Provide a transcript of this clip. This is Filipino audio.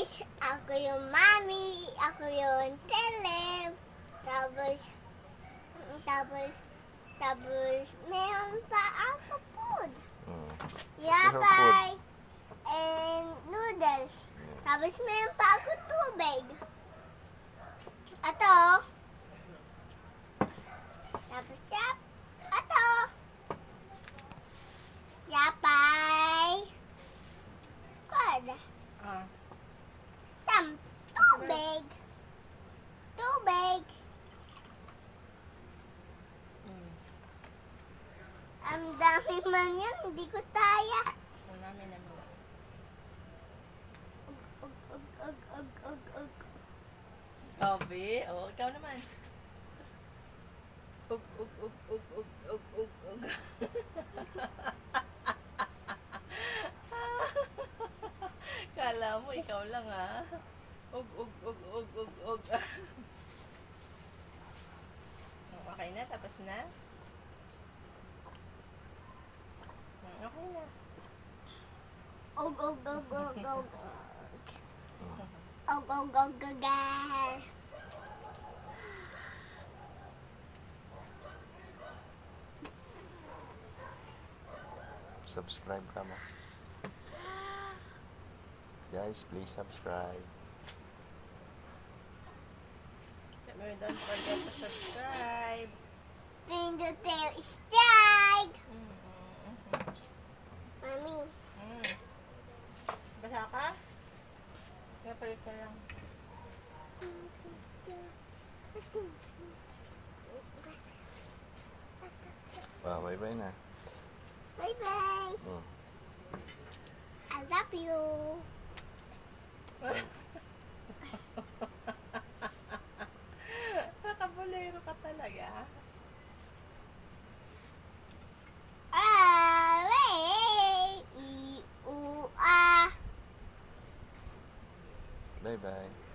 guys, ako yung mami, ako yung Teleb. Tapos, meron pa ako food. Yapay and noodles. Tapos, meron pa ako tubig. Ato. Tapos, ato. Yapay. Kod. Tubig. Tubig. Ang dami man yan, hindi ko taya. Ang namin na mo. Ug. Obi, ikaw naman. Ug. Kala mo, ikaw lang ha. Ug. Okay na, tapos na? Okay na. Ug. Subscribe ka mo. Guys, please subscribe. Don't forget to subscribe. Pindot tayo strike. Mami. Basa ka? Napalit ka lang. Bye-bye na. Bye-bye. I love you. Nakabulero ka talaga. Wait. Bye-bye.